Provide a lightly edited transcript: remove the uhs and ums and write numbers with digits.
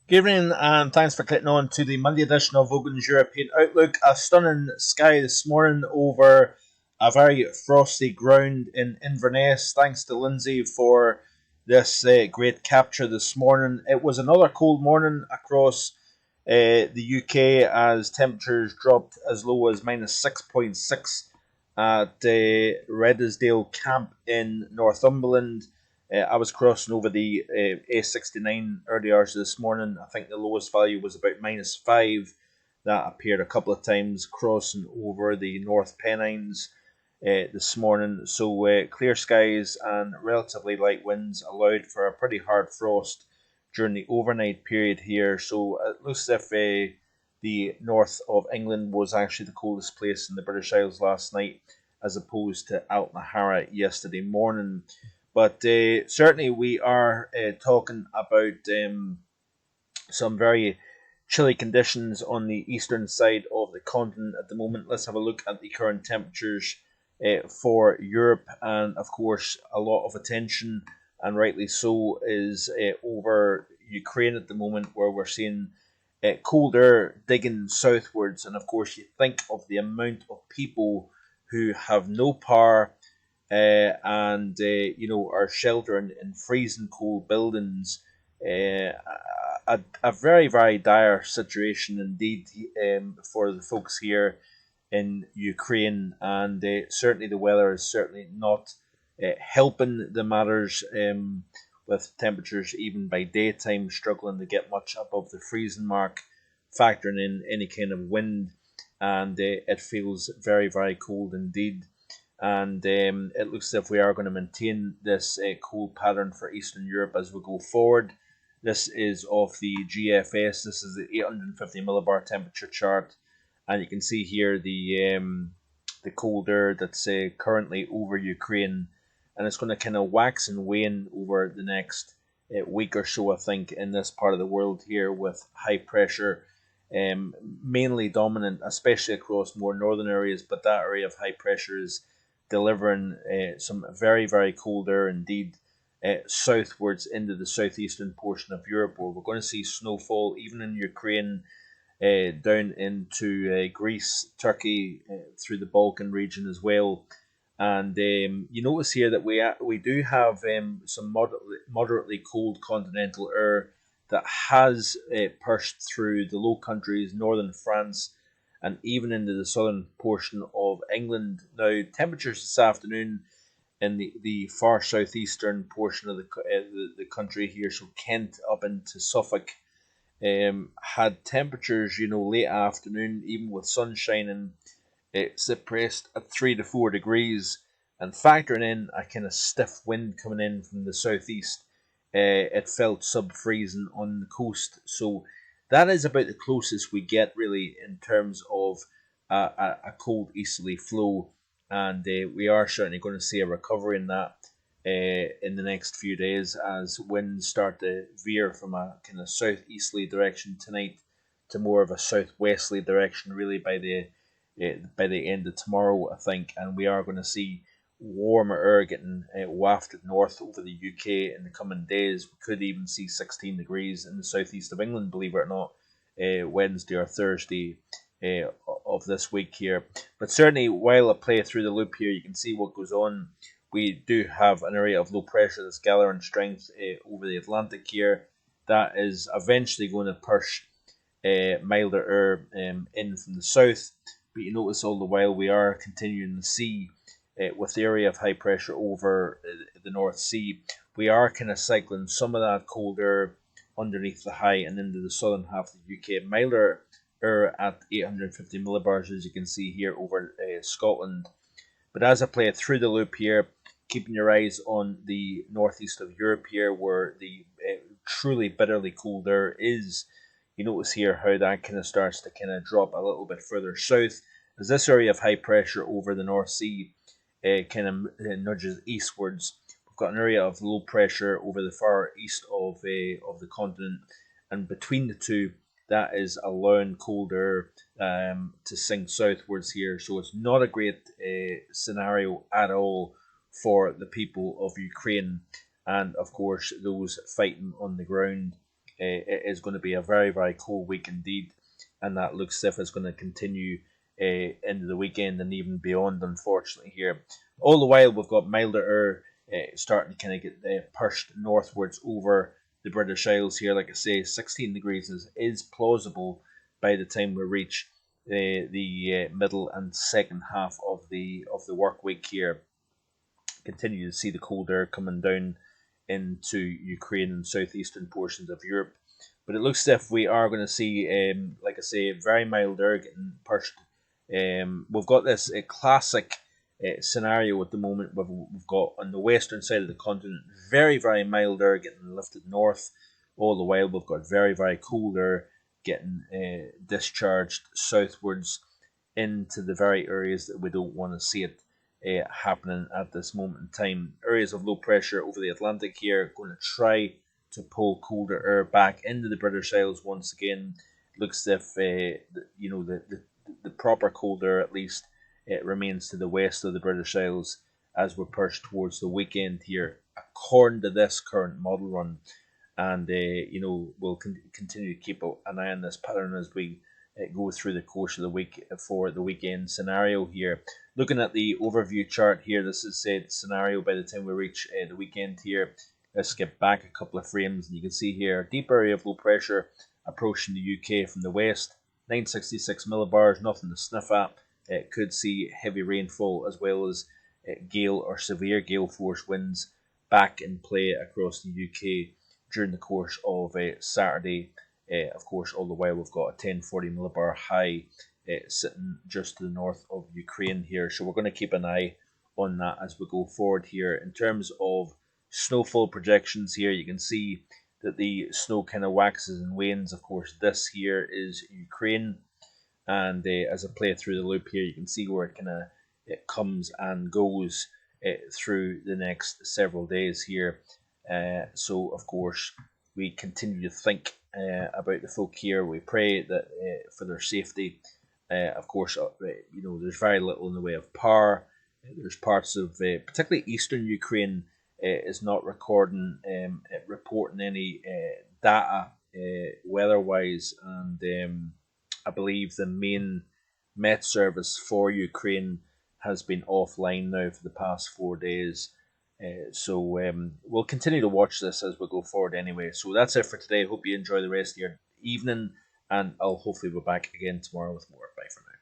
Good evening and thanks for clicking on to the Monday edition of Vogan's European Outlook. A stunning sky this morning over a very frosty ground in Inverness. Thanks to Lindsay for this great capture this morning. It was another cold morning across the UK as temperatures dropped as low as minus 6.6 at Redesdale Camp in Northumberland. I was crossing over the A69 early hours this morning. I think the lowest value was about minus 5. That appeared a couple of times crossing over the North Pennines this morning. So clear skies and relatively light winds allowed for a pretty hard frost during the overnight period here. So it looks as if the north of England was actually the coldest place in the British Isles last night, as opposed to Altnahara yesterday morning. But certainly we are talking about some very chilly conditions on the eastern side of the continent at the moment. Let's have a look at the current temperatures for Europe, and of course a lot of attention, and rightly so, is over Ukraine at the moment, where we're seeing cold air digging southwards. And of course you think of the amount of people who have no power and are sheltering in freezing cold buildings. A very, very dire situation indeed for the folks here in Ukraine, and certainly the weather is certainly not helping the matters, with temperatures even by daytime struggling to get much above the freezing mark, factoring in any kind of wind, and it feels very, very cold indeed. And it looks as if we are going to maintain this cold pattern for Eastern Europe as we go forward. This is of the GFS. This is the 850 millibar temperature chart, and you can see here the cold air that's currently over Ukraine, and it's going to kind of wax and wane over the next week or so, I think, in this part of the world here, with high pressure mainly dominant, especially across more northern areas. But that area of high pressure is delivering some very, very cold air indeed southwards into the southeastern portion of Europe, where we're going to see snowfall even in Ukraine, down into Greece, Turkey, through the Balkan region as well. And you notice here that we do have some moderately cold continental air that has pushed through the Low Countries, northern France, and even into the southern portion of England. Now, temperatures this afternoon in the far southeastern portion of the country here, so Kent up into Suffolk, had temperatures, late afternoon, even with sun shining, suppressed at 3 to 4 degrees, and factoring in a kind of stiff wind coming in from the southeast, it felt sub-freezing on the coast. So that is about the closest we get, really, in terms of a cold easterly flow, and we are certainly going to see a recovery in that in the next few days, as winds start to veer from a kind of southeasterly direction tonight to more of a southwesterly direction, really, by the end of tomorrow, I think. And we are going to see warmer air getting wafted north over the UK in the coming days. We could even see 16 degrees in the southeast of England, believe it or not, Wednesday or Thursday of this week here. But certainly, while I play through the loop here, you can see what goes on. We do have an area of low pressure that's gathering strength over the Atlantic here. That is eventually going to push milder air in from the south. But you notice all the while we are continuing to see, with the area of high pressure over the North Sea, we are kind of cycling some of that cold air underneath the high and into the southern half of the UK. Milder air at 850 millibars, as you can see here, over Scotland. But as I play it through the loop here, keeping your eyes on the northeast of Europe here, where the truly bitterly cold air is, you notice here how that kind of starts to kind of drop a little bit further south, as this area of high pressure over the North Sea kind of nudges eastwards. We've got an area of low pressure over the far east of the continent, and between the two, that is allowing cold air to sink southwards here. So it's not a great scenario at all for the people of Ukraine, and of course those fighting on the ground it is going to be a very, very cold week indeed, and that looks as if it's going to continue into the weekend and even beyond, unfortunately, here. All the while, we've got milder air starting to kind of get pushed northwards over the British Isles here. Like I say, 16 degrees is plausible by the time we reach the middle and second half of the work week here. Continue to see the cold air coming down into Ukraine and southeastern portions of Europe. But it looks as if we are going to see, like I say, very mild air getting pushed. We've got this classic scenario at the moment. We've got on the western side of the continent very, very mild air getting lifted north. All the while, we've got very, very cold air getting discharged southwards into the very areas that we don't want to see it happening at this moment in time. Areas of low pressure over the Atlantic here going to try to pull colder air back into the British Isles once again. Looks as if the proper cold air at least it remains to the west of the British Isles as we push towards the weekend here, according to this current model run. And we'll continue to keep an eye on this pattern as we go through the course of the week for the weekend scenario here. Looking at the overview chart here, this is the scenario by the time we reach the weekend here. Let's skip back a couple of frames, and you can see here a deep area of low pressure approaching the UK from the west. 966 millibars, nothing to sniff at. It could see heavy rainfall as well as gale or severe gale force winds back in play across the UK during the course of Saturday. Of course, all the while we've got a 1040 millibar high sitting just to the north of Ukraine here. So we're going to keep an eye on that as we go forward here. In terms of snowfall projections here, you can see that the snow kind of waxes and wanes. Of course, this here is Ukraine. And as I play through the loop here, you can see where it comes and goes through the next several days here. So, of course, we continue to think about the folk here. We pray that for their safety. Of course, there's very little in the way of power. There's parts of particularly eastern Ukraine is not reporting any data weather-wise, and I believe the main Met service for Ukraine has been offline now for the past 4 days. So we'll continue to watch this as we go forward anyway. So that's it for today. Hope you enjoy the rest of your evening, and I'll hopefully be back again tomorrow with more. Bye for now.